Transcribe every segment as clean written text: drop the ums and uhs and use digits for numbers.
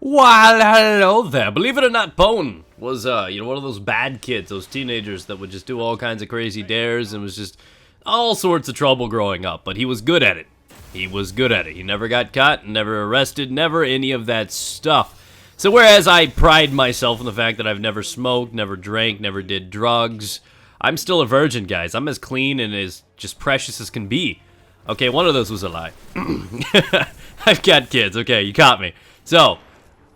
Well, hello there. Believe it or not, Bone was, one of those bad kids, those teenagers that would just do all kinds of crazy dares and was just all sorts of trouble growing up. But he was good at it. He was good at it. He never got caught, never arrested, never any of that stuff. So whereas I pride myself in the fact that I've never smoked, never drank, never did drugs, I'm still a virgin, guys. I'm as clean and as just precious as can be. Okay, one of those was a lie. I've got kids. Okay, you caught me. So,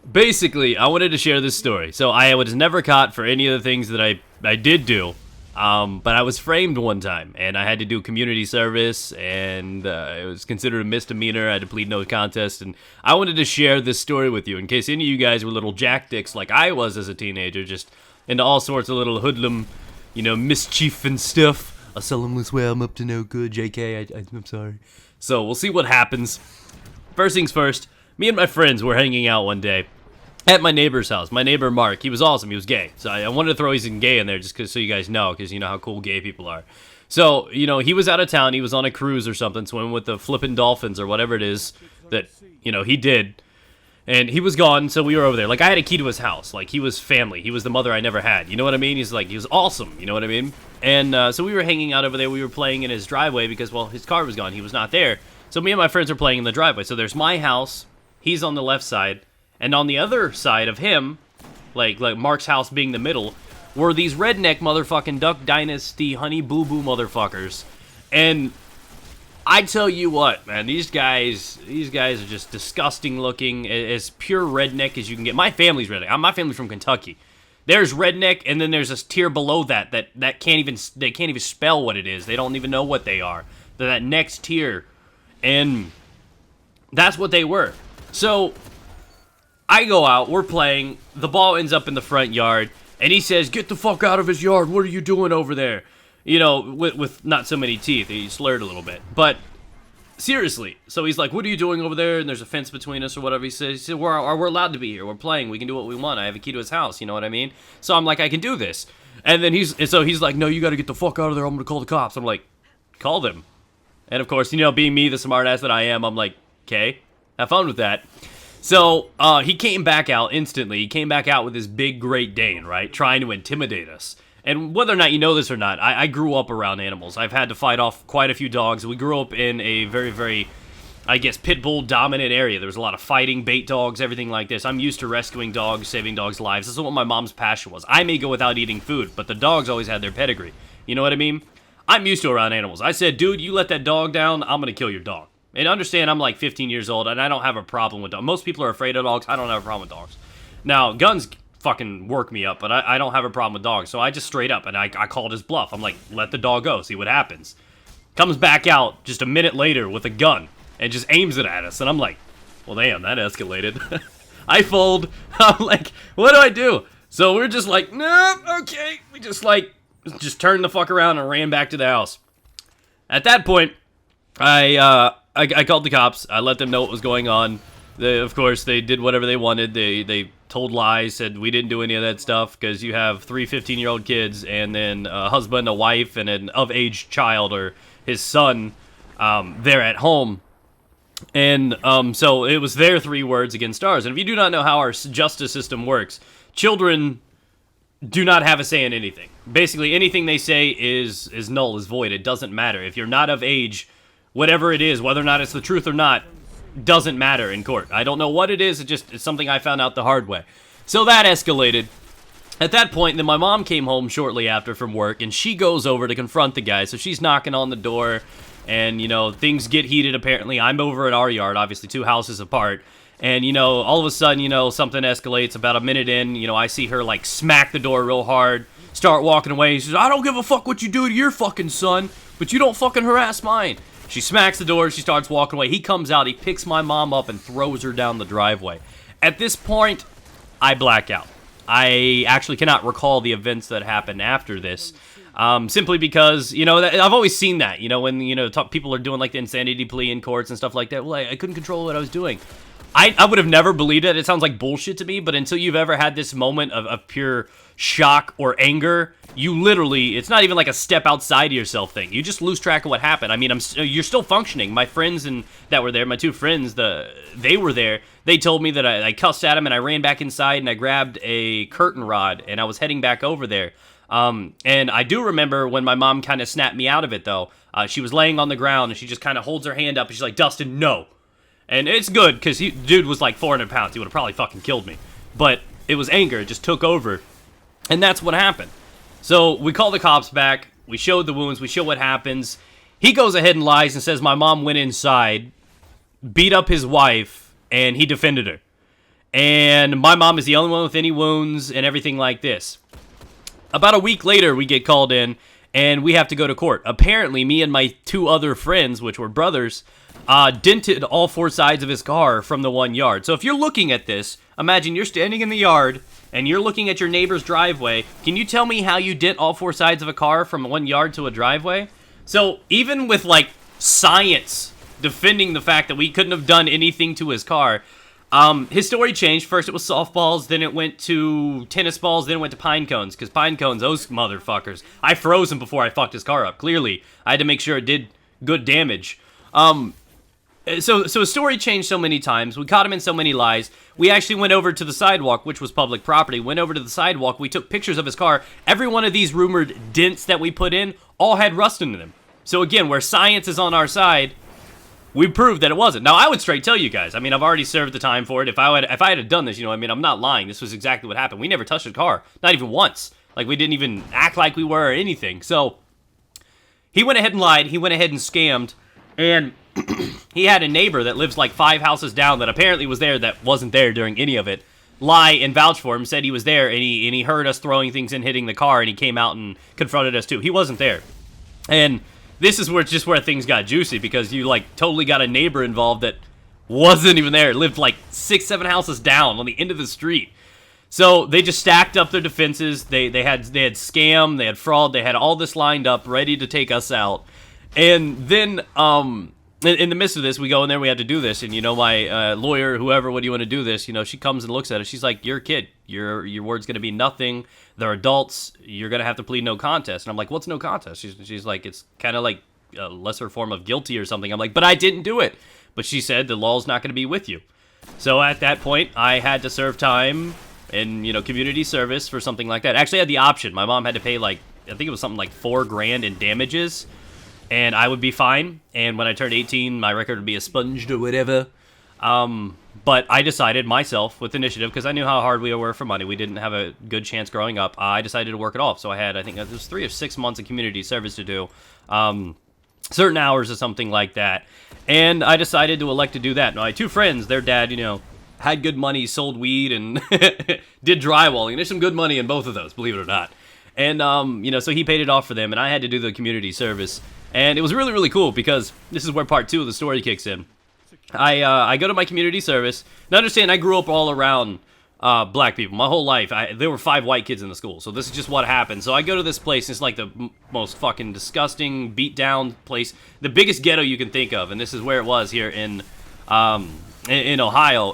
basically, I wanted to share this story. So, I was never caught for any of the things that I did do. But I was framed one time, and I had to do community service, and it was considered a misdemeanor. I had to plead no contest, and I wanted to share this story with you in case any of you guys were little jackdicks like I was as a teenager, just into all sorts of little hoodlum, mischief and stuff. I solemnly swear I'm up to no good, JK, I'm sorry. So, we'll see what happens. First things first, me and my friends were hanging out one day at my neighbor's house. My neighbor, Mark, he was awesome, he was gay. So I wanted to throw he's gay in there just so you guys know, because you know how cool gay people are. So, he was out of town, he was on a cruise or something, swimming with the flippin' dolphins or whatever it is that, he did. And he was gone, so we were over there. Like, I had a key to his house. Like, he was family. He was the mother I never had. You know what I mean? He was awesome. You know what I mean? And so we were hanging out over there. We were playing in his driveway because, well, his car was gone. He was not there. So me and my friends are playing in the driveway. So there's my house. He's on the left side. And on the other side of him, like Mark's house being the middle, were these redneck motherfucking Duck Dynasty Honey Boo Boo motherfuckers. And I tell you what, man, these guys are just disgusting looking, as pure redneck as you can get. My family's redneck. My family's from Kentucky. There's redneck, and then there's this tier below that can't even spell what it is. They don't even know what they are. They're that next tier, and that's what they were. So I go out, we're playing, the ball ends up in the front yard, and he says, "Get the fuck out of his yard, what are you doing over there?" With not so many teeth. He slurred a little bit. But, seriously. So he's like, "What are you doing over there?" And there's a fence between us or whatever. He said, we're allowed to be here. We're playing. We can do what we want. I have a key to his house. You know what I mean? So I'm like, I can do this. And then he's like, "No, you got to get the fuck out of there. I'm going to call the cops." I'm like, "Call them." And, of course, being me, the smartass that I am, I'm like, "Okay, have fun with that." So, he came back out instantly. He came back out with his big Great Dane, right? Trying to intimidate us. And whether or not you know this or not, I grew up around animals. I've had to fight off quite a few dogs. We grew up in a very, very, I guess, pit bull dominant area. There was a lot of fighting, bait dogs, everything like this. I'm used to rescuing dogs, saving dogs' lives. This is what my mom's passion was. I may go without eating food, but the dogs always had their pedigree. You know what I mean? I'm used to around animals. I said, "Dude, you let that dog down, I'm going to kill your dog." And understand, I'm like 15 years old, and I don't have a problem with dogs. Most people are afraid of dogs. I don't have a problem with dogs. Now, guns fucking work me up, but I don't have a problem with dogs. So I just straight up, and I called his bluff. I'm like, "Let the dog go, see what happens." Comes back out just a minute later with a gun and just aims it at us. And I'm like, well, damn, that escalated. I fold. I'm like, what do I do? So we're just like, no, okay. We just turned the fuck around and ran back to the house. At that point, I called the cops. I let them know what was going on. Of course, they did whatever they wanted. They told lies, said we didn't do any of that stuff because you have 3 15-year-old kids and then a husband, a wife, and an of-age child or his son there at home. And so it was their 3 words against ours. And if you do not know how our justice system works, children do not have a say in anything. Basically, anything they say is null, is void. It doesn't matter. If you're not of age, whatever it is, whether or not it's the truth or not, doesn't matter in court. I don't know what it is. It's something I found out the hard way. So that escalated. At that point, then my mom came home shortly after from work, and she goes over to confront the guy. So she's knocking on the door, and, things get heated apparently. I'm over at our yard, obviously 2 houses apart. And, all of a sudden, something escalates. About a minute in, I see her, smack the door real hard, start walking away. She says, "I don't give a fuck what you do to your fucking son, but you don't fucking harass mine." She smacks the door, she starts walking away. He comes out, he picks my mom up and throws her down the driveway. At this point, I black out. I actually cannot recall the events that happened after this. Simply because, I've always seen that, when, people are doing, the insanity plea in courts and stuff like that. Well, I couldn't control what I was doing. I would have never believed it. It sounds like bullshit to me, but until you've ever had this moment of pure shock or anger, you literally, it's not even like a step outside of yourself thing. You just lose track of what happened. I mean, you're still functioning. My friends that were there, my two friends, they were there. They told me that I cussed at them and I ran back inside and I grabbed a curtain rod and I was heading back over there. And I do remember when my mom kind of snapped me out of it, though. She was laying on the ground and she just kind of holds her hand up and she's like, Dustin, no. And it's good, because dude was like 400 pounds. He would have probably fucking killed me. But it was anger. It just took over. And that's what happened. So we call the cops back. We showed the wounds. We show what happens. He goes ahead and lies and says my mom went inside, beat up his wife, and he defended her. And my mom is the only one with any wounds and everything like this. About a week later, we get called in, and we have to go to court. Apparently, me and my two other friends, which were brothers, dented all four sides of his car from the 1 yard. So if you're looking at this, imagine you're standing in the yard and you're looking at your neighbor's driveway. Can you tell me how you dent all four sides of a car from 1 yard to a driveway? So even with like science defending the fact that we couldn't have done anything to his car, his story changed. First it was softballs, then it went to tennis balls, then it went to pine cones, because pine cones, those motherfuckers, I froze them before I fucked his car up. Clearly, I had to make sure it did good damage. So his story changed so many times. We caught him in so many lies. We actually went over to the sidewalk, which was public property. Went over to the sidewalk. We took pictures of his car. Every one of these rumored dents that we put in all had rust in them. So again, where science is on our side, we proved that it wasn't. Now, I would straight tell you guys. I mean, I've already served the time for it. If I had done this, I mean, I'm not lying. This was exactly what happened. We never touched a car. Not even once. Like, we didn't even act like we were or anything. So he went ahead and lied. He went ahead and scammed. And he had a neighbor that lives like 5 houses down that apparently was there that wasn't there during any of it. Lie and vouch for him, said he was there, and he heard us throwing things and hitting the car, and he came out and confronted us too. He wasn't there. And this is where things got juicy, because you like totally got a neighbor involved that wasn't even there. Lived like 6-7 houses down on the end of the street. So they just stacked up their defenses. They had scam, they had fraud, they had all this lined up, ready to take us out. And then, in the midst of this, we go in there, we had to do this, and, my lawyer, whoever, what do you want to do this? She comes and looks at it, she's like, you're a kid, your word's going to be nothing, they're adults, you're going to have to plead no contest. And I'm like, what's no contest? She's like, it's kind of like a lesser form of guilty or something. I'm like, but I didn't do it. But she said, the law's not going to be with you. So at that point, I had to serve time in, community service for something like that. Actually, I had the option. My mom had to pay, like, I think it was something like $4,000 in damages, and I would be fine, and when I turned 18, my record would be expunged or whatever. But I decided myself, with initiative, because I knew how hard we were for money, we didn't have a good chance growing up, I decided to work it off. So I had, I think it was 3 or 6 months of community service to do, certain hours or something like that, and I decided to elect to do that. Now, I had 2 friends, their dad, had good money, sold weed, and did drywalling, and there's some good money in both of those, believe it or not. And, so he paid it off for them, and I had to do the community service. And it was really, really cool, because this is where part 2 of the story kicks in. I go to my community service. Now, understand, I grew up all around black people. My whole life, there were 5 white kids in the school. So this is just what happened. So I go to this place. It's like the most fucking disgusting, beat-down place. The biggest ghetto you can think of. And this is where it was here in Ohio.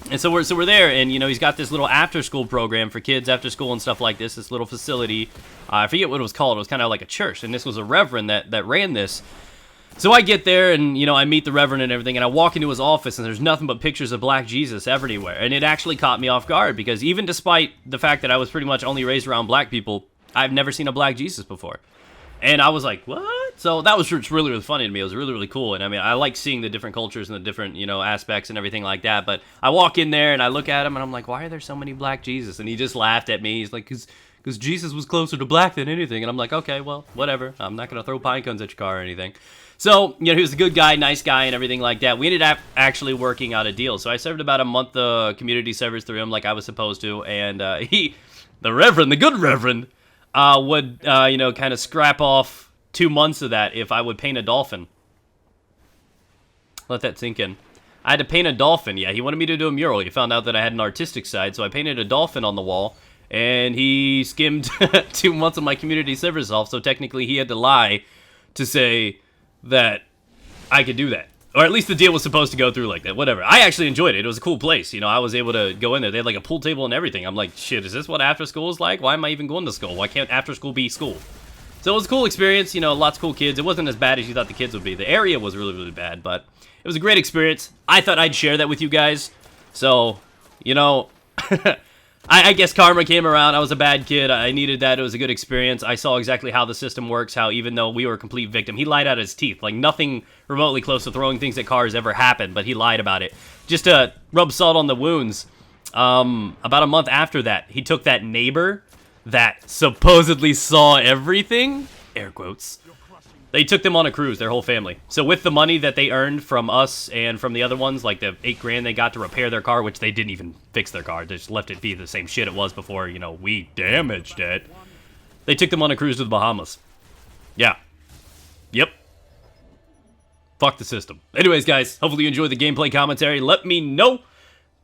And so we're there, and he's got this little after-school program for kids after school and stuff like this. This little facility, I forget what it was called. It was kind of like a church, and this was a reverend that ran this. So I get there, and I meet the reverend and everything, and I walk into his office, and there's nothing but pictures of black Jesus everywhere. And it actually caught me off guard, because even despite the fact that I was pretty much only raised around black people, I've never seen a black Jesus before. And I was like, what? So that was really, really funny to me. It was really, really cool. And I mean, I like seeing the different cultures and the different, aspects and everything like that. But I walk in there and I look at him and I'm like, why are there so many black Jesus? And he just laughed at me. He's like, because Jesus was closer to black than anything. And I'm like, okay, well, whatever. I'm not going to throw pine cones at your car or anything. So, he was a good guy, nice guy, and everything like that. We ended up actually working out a deal. So I served about a month of community service through him like I was supposed to. And the good reverend, would, kind of scrap off 2 months of that if I would paint a dolphin. Let that sink in. I had to paint a dolphin. Yeah, he wanted me to do a mural. He found out that I had an artistic side, so I painted a dolphin on the wall, and he skimmed 2 months of my community service off, so technically he had to lie to say that I could do that. Or at least the deal was supposed to go through like that. Whatever. I actually enjoyed it. It was a cool place. You know, I was able to go in there. They had like a pool table and everything. I'm like, shit, is this what after school is like? Why am I even going to school? Why can't after school be school? So it was a cool experience. You know, lots of cool kids. It wasn't as bad as you thought the kids would be. The area was really, really bad, but it was a great experience. I thought I'd share that with you guys. So, you know, I guess karma came around. I was a bad kid. I needed that. It was a good experience. I saw exactly how the system works, how even though we were a complete victim, he lied out his teeth. Like, nothing remotely close to throwing things at cars ever happened, but he lied about it. Just to rub salt on the wounds, about a month after that, he took that neighbor that supposedly saw everything, air quotes, they took them on a cruise, their whole family. So with the money that they earned from us and from the other ones, like the $8 grand they got to repair their car, which they didn't even fix their car, they just left it be the same shit it was before, you know, we damaged it. They took them on a cruise to the Bahamas. Yeah. Yep. Fuck the system. Anyways, guys, hopefully you enjoyed the gameplay commentary. Let me know.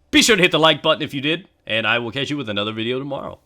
Be sure to hit the like button if you did, and I will catch you with another video tomorrow.